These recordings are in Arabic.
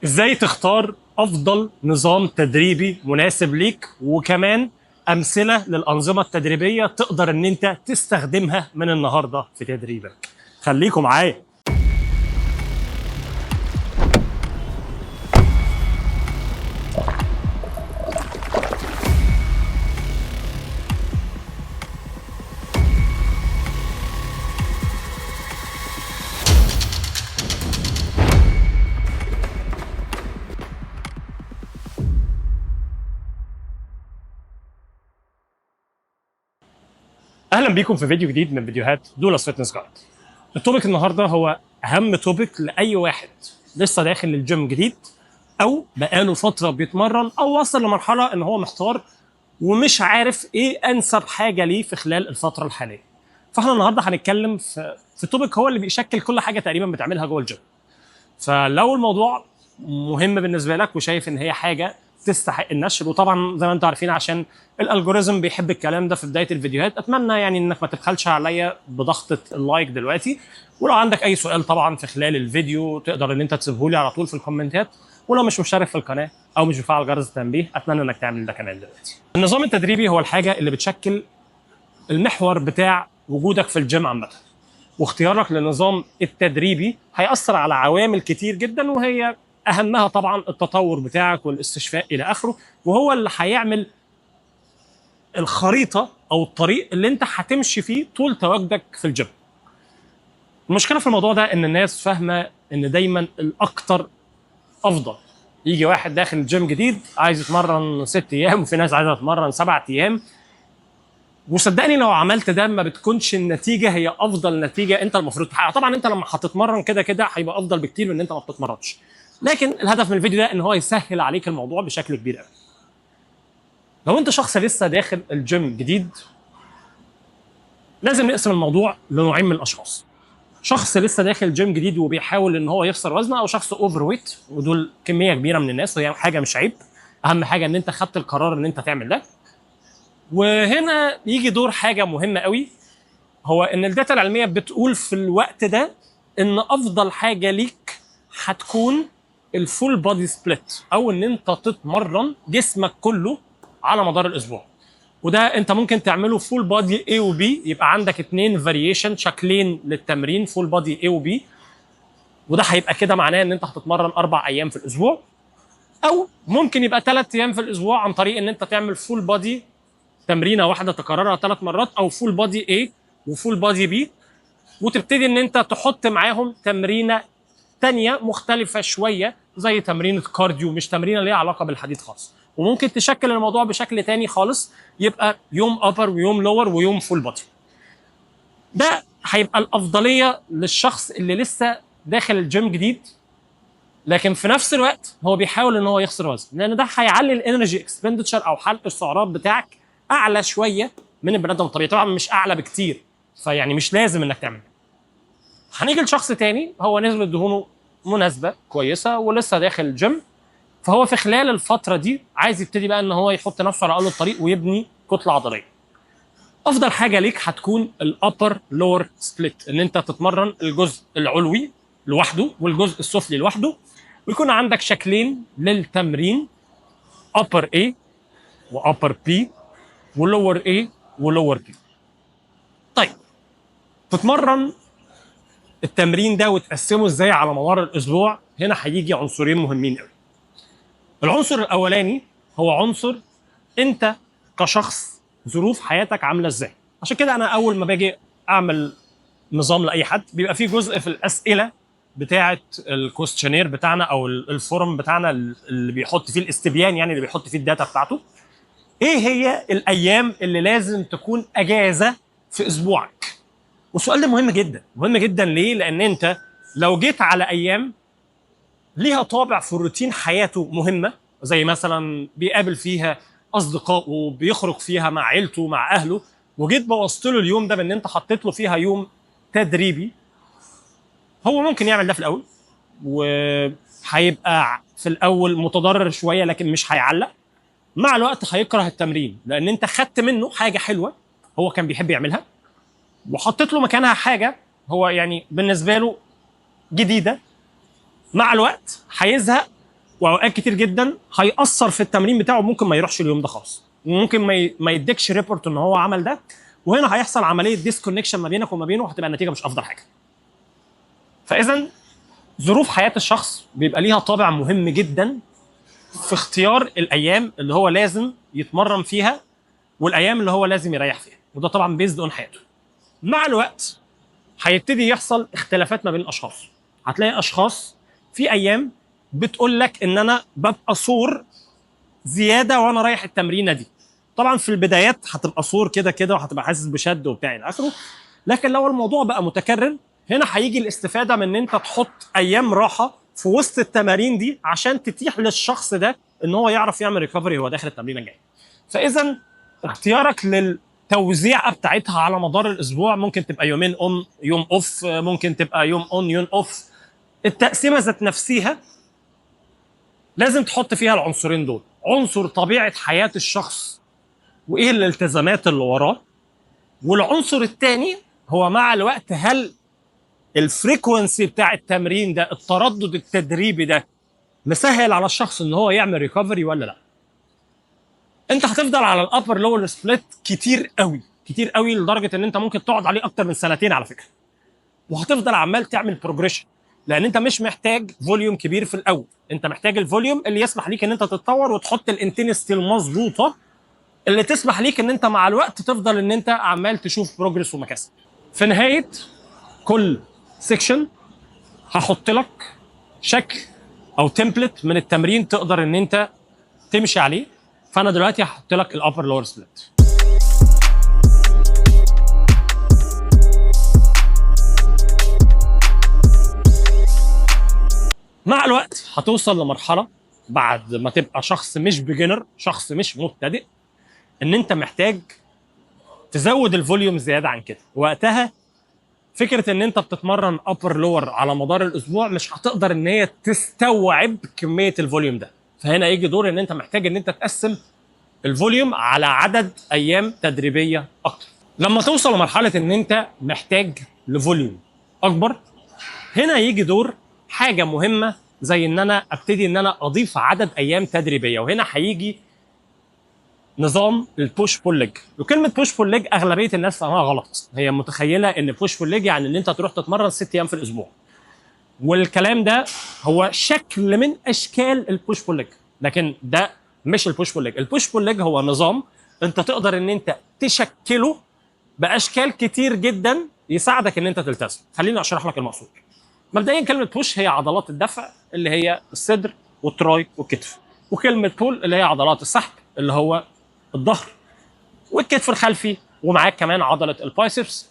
ازاي تختار افضل نظام تدريبي مناسب ليك، وكمان امثله للانظمه التدريبيه تقدر ان انت تستخدمها من النهارده في تدريبك. خليكم معايا. اهلا بيكم في فيديو جديد من فيديوهات دولاس فيتنس جايد. التوبيك النهارده هو اهم توبيك لاي واحد لسه داخل الجيم جديد، او بقاله فتره بيتمرن، او وصل لمرحله ان هو محتار ومش عارف ايه انسب حاجه ليه في خلال الفتره الحاليه. فاحنا النهارده هنتكلم في توبيك هو اللي بيشكل كل حاجه تقريبا بتعملها جوه الجيم. فلو الموضوع مهم بالنسبه لك وشايف ان هي حاجه تستحق النشر، وطبعا زي ما انتم عارفين عشان الالجوريزم بيحب الكلام ده في بدايه الفيديوهات، اتمنى يعني انك ما تبخلش عليا بضغطه اللايك دلوقتي. ولو عندك اي سؤال طبعا في خلال الفيديو تقدر ان انت تسيبه لي على طول في الكومنتات. ولو مش مشترك في القناه او مش مفعل جرس التنبيه، اتمنى انك تعمل ده كمان دلوقتي. النظام التدريبي هو الحاجه اللي بتشكل المحور بتاع وجودك في الجيم عامه، واختيارك للنظام التدريبي هيأثر على عوامل كتير جدا، وهي أهمها طبعا التطور بتاعك والاستشفاء إلى آخره، وهو اللي هيعمل الخريطة أو الطريق اللي أنت هتمشي فيه طول تواجدك في الجيم. المشكلة في الموضوع ده إن الناس فاهمة إن دايما الأكتر أفضل. يجي واحد داخل الجيم جديد عايز يتمرن 6 أيام، وفي ناس عايزة تتمرن 7 أيام، وصدقني لو عملت ده ما بتكونش النتيجه هي افضل نتيجه انت المفروض تحققها. طبعا انت لما هتتمرن كده كده هيبقى افضل بكتير من ان انت ما بتتمرنش، لكن الهدف من الفيديو ده ان هو يسهل عليك الموضوع بشكل كبير قوي. لو انت شخص لسه داخل الجيم جديد، لازم نقسم الموضوع لنوعين من الاشخاص: شخص لسه داخل جيم جديد وبيحاول ان هو يخسر وزنه، او شخص اوفر ويت، ودول كميه كبيره من الناس وهي حاجه مش عيب. اهم حاجه ان انت خدت القرار ان انت تعمل ده. وهنا يجي دور حاجه مهمه قوي، هو ان الداتا العلميه بتقول في الوقت ده ان افضل حاجه ليك هتكون الفول بادي سبليت، او ان انت تتمرن جسمك كله على مدار الاسبوع. وده انت ممكن تعمله فول بادي A و B، يبقى عندك 2 فاريشن، شكلين للتمرين، فول بادي A و B. وده هيبقى كده معناه ان انت هتتمرن 4 ايام في الاسبوع، او ممكن يبقى 3 ايام في الاسبوع عن طريق ان انت تعمل فول بادي تمرينه واحده تكررها 3 مرات، او فول بادي A وفول بادي B، وتبتدي ان انت تحط معاهم تمرينه تانية مختلفه شويه زي تمرينه كارديو، مش تمرينه ليها علاقه بالحديد خالص. وممكن تشكل الموضوع بشكل تاني خالص، يبقى يوم ابر ويوم لور ويوم فول بادي. ده هيبقى الافضليه للشخص اللي لسه داخل الجيم جديد، لكن في نفس الوقت هو بيحاول ان هو يخسر وزن، لان ده هيعلي الانرجي اكسبندتشر او حرق السعرات بتاعك اعلى شويه من البني ادم الطبيعي، طبعا مش اعلى بكتير، فيعني مش لازم انك تعمل. هنيجي لشخص تاني هو نسبه دهونه مناسبه كويسه ولسه داخل الجيم، فهو في خلال الفتره دي عايز يبتدي بقى ان هو يحط نفسه على اول الطريق ويبني كتله عضليه. افضل حاجه ليك هتكون الابر لور سبليت، ان انت تتمرن الجزء العلوي لوحده والجزء السفلي لوحده، ويكون عندك شكلين للتمرين: upper A و upper B و lower A و lower B. طيب تتمرن التمرين ده وتقسمه ازاي على مدار الاسبوع؟ هنا هيجي عنصرين مهمين قوي. العنصر الاولاني هو عنصر انت كشخص ظروف حياتك عامله ازاي. عشان كده انا اول ما باجي اعمل نظام لاي حد بيبقى فيه جزء في الاسئله بتاعه الكوستشنير بتاعنا او الفورم بتاعنا اللي بيحط فيه الاستبيان، يعني اللي بيحط فيه الداتا بتاعته. ايه هي الايام اللي لازم تكون اجازه في اسبوعك؟ والسؤال ده مهم جدا، مهم جدا ليه؟ لان انت لو جيت على ايام ليها طابع في روتين حياته مهمه، زي مثلا بيقابل فيها اصدقائه وبيخرج فيها مع عيلته مع اهله، وجيت بوظت له اليوم ده بان انت حطيت له فيها يوم تدريبي، هو ممكن يعمل ده في الاول وهيبقى في الاول متضرر شويه، لكن مش هيعلق. مع الوقت هيكره التمرين لان انت خدت منه حاجه حلوه هو كان بيحب يعملها، وحطيت له مكانها حاجه هو يعني بالنسبه له جديده. مع الوقت هيزهق واوقات كتير جدا هيأثر في التمرين بتاعه، ممكن ما يروحش اليوم ده خالص، وممكن ما يديكش ريبورت ان هو عمل ده، وهنا هيحصل عمليه ديسكونكشن ما بينك وما بينه، وهتبقى النتيجه مش افضل حاجه. فاذا ظروف حياه الشخص بيبقى ليها طابع مهم جدا في اختيار الايام اللي هو لازم يتمرن فيها والايام اللي هو لازم يريح فيها، وده طبعا بيزد اون حياته. مع الوقت هيبتدي يحصل اختلافات ما بين الاشخاص. هتلاقي اشخاص في ايام بتقول لك ان انا ببقى صور زياده وانا رايح التمرينه دي. طبعا في البدايات هتبقى صور كده كده وهتبقى حاسس بشد وبتاع الى اخره، لكن لو الموضوع بقى متكرر هنا هيجي الاستفاده من ان انت تحط ايام راحه في وسط التمارين دي عشان تتيح للشخص ده ان هو يعرف يعمل ريكفري وهو داخل التمرين الجاي. فاذا اختيارك للتوزيعه بتاعتها على مدار الاسبوع ممكن تبقى يومين اون يوم اوف، ممكن تبقى يوم اون يوم اوف. التقسيمه ذات نفسها لازم تحط فيها العنصرين دول، عنصر طبيعه حياه الشخص وايه الالتزامات اللي وراه، والعنصر الثاني هو مع الوقت هل الفريكونسي بتاع التمرين ده، التردد التدريبي ده مسهل على الشخص ان هو يعمل ريكفري ولا لا. انت هتفضل على الابر لور سبليت كتير قوي كتير قوي لدرجه ان انت ممكن تقعد عليه اكتر من سنتين على فكره، وهتفضل عمال تعمل بروجريشن، لان انت مش محتاج فوليوم كبير في الاول، انت محتاج الفوليوم اللي يسمح ليك ان انت تتطور وتحط الانتنستي المظبوطه اللي تسمح ليك ان انت مع الوقت تفضل ان انت عمال تشوف بروجرس ومكاسب. في نهايه كل سيكشن هحط لك شكل او تمبلت من التمرين تقدر ان انت تمشي عليه. فانا دلوقتي هحط لك الابر لور سبليت. مع الوقت هتوصل لمرحله بعد ما تبقى شخص مش بيجنر، شخص مش مبتدئ، ان انت محتاج تزود الفوليوم زياده عن كده. وقتها فكره ان انت بتتمرن ابر لور على مدار الاسبوع مش هتقدر ان هي تستوعب كميه الفوليوم ده. فهنا يجي دور ان انت محتاج ان انت تقسم الفوليوم على عدد ايام تدريبيه اكتر. لما توصل لمرحله ان انت محتاج لفوليوم اكبر، هنا يجي دور حاجه مهمه زي ان انا ابتدي ان انا اضيف عدد ايام تدريبيه. وهنا هيجي نظام البوش بول ليج. وكلمه بوش بول ليج اغلبيه الناس فاهمها غلط، هي متخيله ان بوش بول ليج يعني ان انت تروح تتمرن 6 ايام في الاسبوع، والكلام ده هو شكل من اشكال البوش بول ليج، لكن ده مش البوش بول ليج. البوش بول ليج هو نظام انت تقدر ان انت تشكله باشكال كتير جدا يساعدك ان انت تلتزم. خليني اشرح لك المقصود. مبدئيا كلمه بوش هي عضلات الدفع اللي هي الصدر والتراي والكتف، وكلمه بول اللي هي عضلات السحب اللي هو الظهر والكتف الخلفي، ومعاك كمان عضله البايسبس.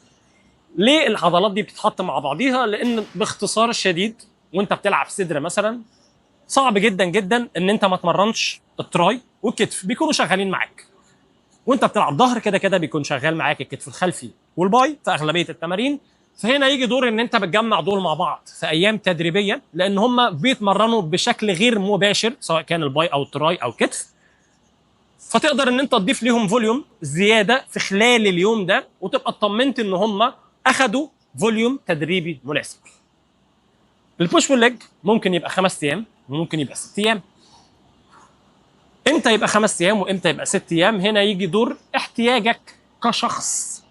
ليه العضلات دي بتتحط مع بعضيها؟ لان باختصار شديد وانت بتلعب صدر مثلا صعب جدا جدا ان انت ما تمرنش التراي والكتف، بيكونوا شغالين معاك. وانت بتلعب ظهر كده كده بيكون شغال معاك الكتف الخلفي والباي في اغلبيه التمارين. فهنا يجي دور ان انت بتجمع دول مع بعض في ايام تدريبيه، لان هم بيتمرنوا بشكل غير مباشر سواء كان الباي او التراي او كتف، فتقدر ان انت تضيف ليهم فوليوم زياده في خلال اليوم ده وتبقى اطمنت ان هم اخذوا فوليوم تدريبي مناسب. البوش بول ليج ممكن يبقى 5 ايام وممكن يبقى 6 ايام. امتى يبقى 5 ايام وامتى يبقى 6 ايام؟ هنا يجي دور احتياجك كشخص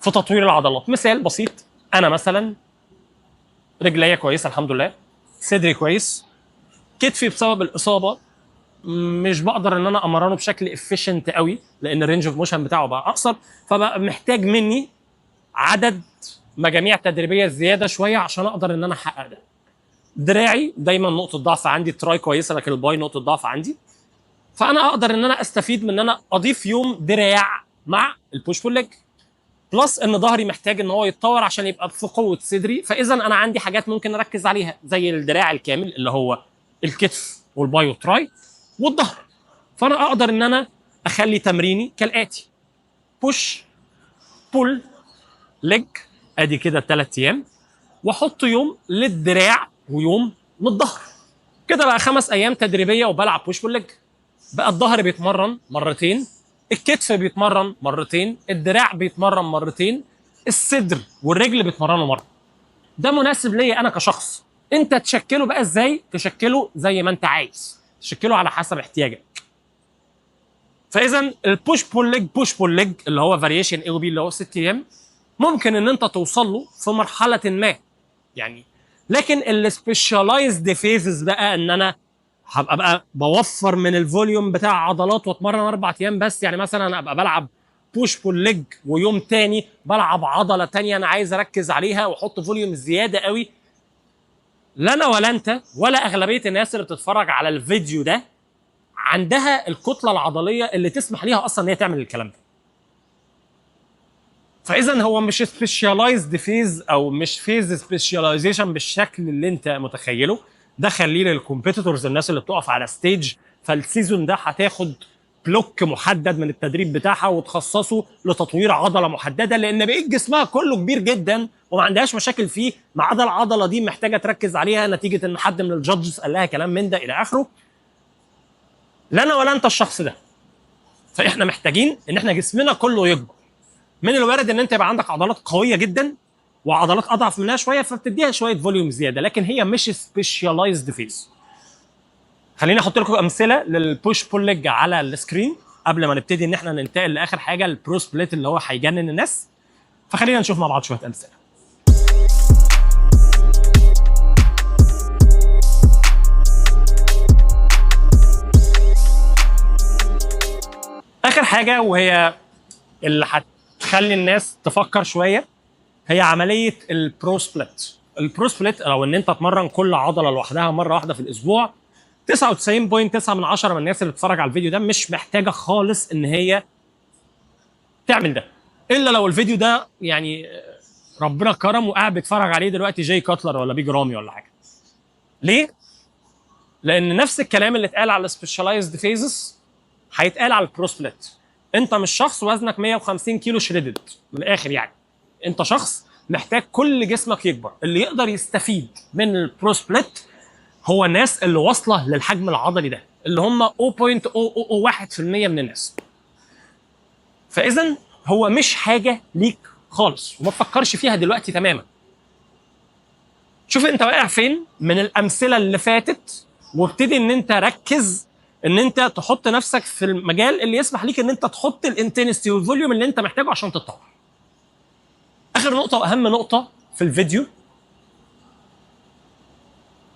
في تطوير العضلات. مثال بسيط، انا مثلا رجليا كويسه الحمد لله، صدري كويس، كتفي بسبب الاصابه مش بقدر ان انا امرنه بشكل افيشنت قوي لان الرينج اوف موشن بتاعه بقى اقصر، فبقى محتاج مني عدد مجاميع تدريبيه زياده شويه عشان اقدر ان انا احقق ده. دراعي دايما نقطه ضعف عندي، التراي كويسه لكن الباي نقطه ضعف عندي، فانا اقدر ان انا استفيد من ان انا اضيف يوم دراع مع البوش بول ليج. بلس ان ظهري محتاج ان هو يتطور عشان يبقى في قوه صدري، فاذا انا عندي حاجات ممكن اركز عليها زي الدراع الكامل اللي هو الكتف والباي والتراي والظهر. فانا اقدر ان انا اخلي تمريني كالاتي: بوش بول ليج، ادي كده 3 ايام، واحط يوم للدراع ويوم للظهر. كده بقى 5 ايام تدريبيه وبلعب بوش بول ليج. بقى الظهر بيتمرن مرتين، الكتف بيتمرن مرتين، الدراع بيتمرن مرتين، الصدر والرجل بيتمرنوا مره. ده مناسب ليا انا كشخص. انت تشكله بقى ازاي؟ تشكله زي ما انت عايز، تشكله على حسب احتياجك. فاذا البوش بول ليج، بوش بول ليج اللي هو فاريشن اي وبي اللي هو 6 ايام، ممكن ان انت توصل له في مرحله ما يعني. لكن السبيشاليزد فيزز بقى ان انا هبقى بقى بوفر من الفوليوم بتاع عضلات واتمرن 4 ايام بس، يعني مثلا ابقى بلعب بوش بول ليج ويوم تاني بلعب عضله تانيه انا عايز اركز عليها واحط فوليوم زياده قوي. لا انا ولا انت ولا اغلبيه الناس اللي بتتفرج على الفيديو ده عندها الكتله العضليه اللي تسمح ليها اصلا ان هي تعمل الكلام ده. فاذا هو مش سبيشاليزد فيز او مش فيز سبيشاليزيشن بالشكل اللي انت متخيله. ده خليه للكومبيتيتورز، الناس اللي بتقف على ستيج. فالسيزون ده هتاخد بلوك محدد من التدريب بتاعها وتخصصه لتطوير عضله محدده، لان بقيت جسمها كله كبير جدا وما عندهاش مشاكل فيه، ما عدا العضله دي محتاجه تركز عليها نتيجه ان حد من الجادجز قال لها كلام من ده الى اخره. لا انا ولا انت الشخص ده. فاحنا محتاجين ان احنا جسمنا كله يكبر. من الوارد ان انت يبقى عندك عضلات قويه جدا وعضلات اضعف منها شويه، فبتديها شويه فوليوم زياده، لكن هي مش سبيشاليزد فيز. خليني احط لكم امثله للبوش بول ليج على السكرين قبل ما نبتدي ان احنا ننتقل لاخر حاجه البرو سبليت اللي هو هيجنن الناس. فخلينا نشوف مع بعض شويه امثله. اخر حاجه وهي اللي هتخلي الناس تفكر شويه هي عمليه البرو سبليت. البرو سبليت او ان انت تمرن كل عضله لوحدها مره واحده في الاسبوع، 99.9 من الناس اللي بتتفرج على الفيديو ده مش محتاجه خالص ان هي تعمل ده، الا لو الفيديو ده يعني ربنا كرم وقاعد بيتفرج عليه دلوقتي جاي كاتلر ولا بيج رامي ولا حاجه. ليه؟ لان نفس الكلام اللي اتقال على السبيشاليزد فيزز هيتقال على البرو سبليت. انت مش شخص وزنك 150 كيلو شريدد من الاخر يعني، انت شخص محتاج كل جسمك يكبر. اللي يقدر يستفيد من البرو سبليت هو الناس اللي واصله للحجم العضلي ده، اللي هم 0.001% من الناس. فاذا هو مش حاجه ليك خالص وما تفكرش فيها دلوقتي تماما. شوف انت واقع فين من الامثله اللي فاتت وابتدي ان انت ركز ان انت تحط نفسك في المجال اللي يسمح ليك ان انت تحط الانتنستي والفوليوم اللي انت محتاجه عشان تتطور. اخر نقطه واهم نقطه في الفيديو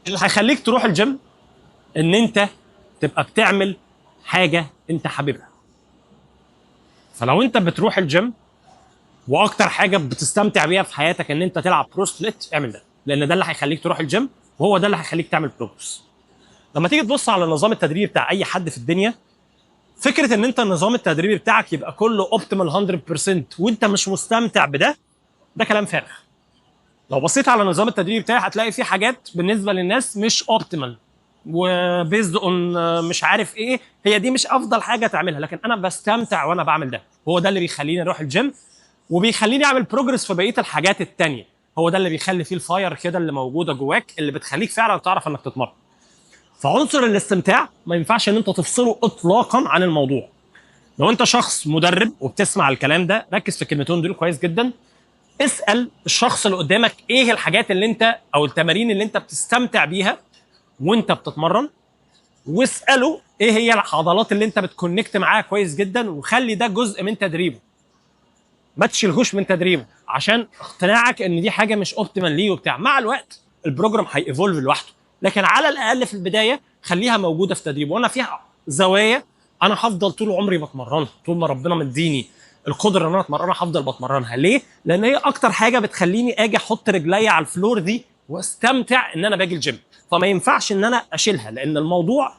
اللي هيخليك تروح الجيم ان انت تبقى بتعمل حاجه انت حاببها. فلو انت بتروح الجيم واكتر حاجه بتستمتع بيها في حياتك ان انت تلعب برو سبليت، اعمل ده، لان ده اللي هيخليك تروح الجيم وهو ده اللي هيخليك تعمل بروجرس. لما تيجي تبص على النظام التدريبي بتاع اي حد في الدنيا، فكره ان انت النظام التدريبي بتاعك يبقى كله اوبتيمال 100% وانت مش مستمتع بده، ده كلام فارغ. لو بصيت على النظام التدريبي بتاعي هتلاقي في حاجات بالنسبه للناس مش اوبتيمال وبيزد اون مش عارف ايه، هي دي مش افضل حاجه تعملها، لكن انا بستمتع وانا بعمل ده. هو ده اللي بيخليني اروح الجيم وبيخليني اعمل بروجرس في بقيه الحاجات التانيه. هو ده اللي بيخلي فيه الفاير كده اللي موجوده جواك اللي بتخليك فعلا تعرف انك تتمرن. فعنصر الاستمتاع ما ينفعش ان انت تفصله اطلاقا عن الموضوع. لو انت شخص مدرب وبتسمع الكلام ده، ركز في الكلمتين دول كويس جدا. اسال الشخص اللي قدامك ايه الحاجات اللي انت او التمارين اللي انت بتستمتع بيها وانت بتتمرن، واساله ايه هي العضلات اللي انت بتكونكت معاها كويس جدا، وخلي ده جزء من تدريبه. ما تشيلهوش من تدريبه عشان اقتناعك ان دي حاجه مش اوبتيمال ليه وبتاع. مع الوقت البروجرام هييفولف لوحده، لكن على الاقل في البدايه خليها موجوده في تدريبه. وانا فيها زوايا انا هفضل طول عمري بتمرنها، طول ما ربنا مديني القدره ان انا اتمرنها هفضل بتمرنها. ليه؟ لان هي اكتر حاجه بتخليني اجي احط رجلي على الفلور دي واستمتع ان انا باجي الجيم. فما ينفعش ان انا اشيلها، لان الموضوع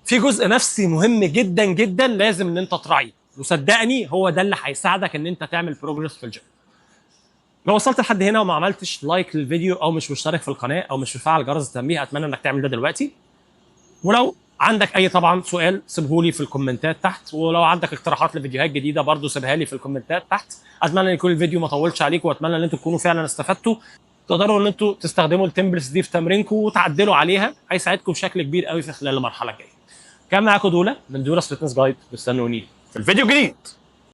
في جزء نفسي مهم جدا جدا لازم ان انت تراعيه، وصدقني هو ده اللي هيساعدك ان انت تعمل بروجرس في الجيم. لو وصلت لحد هنا وما عملتش لايك للفيديو او مش مشترك في القناه او مش مفعل جرس التنبيه، اتمنى انك تعمل ده دلوقتي. ولو عندك اي طبعا سؤال سيبه لي في الكومنتات تحت، ولو عندك اقتراحات لفيديوهات جديده برضو سيبها لي في الكومنتات تحت. اتمنى ان يكون الفيديو ما طولش عليكم، واتمنى ان انتم تكونوا فعلا استفدتوا. تقدروا ان انتم تستخدموا التمبلز دي في تمرينكم وتعدلوا عليها، هيساعدكم بشكل كبير قوي في خلال المرحله الجايه. كان معاكم دوله من دورس فيتنس جايد، مستنوني في الفيديو الجديد.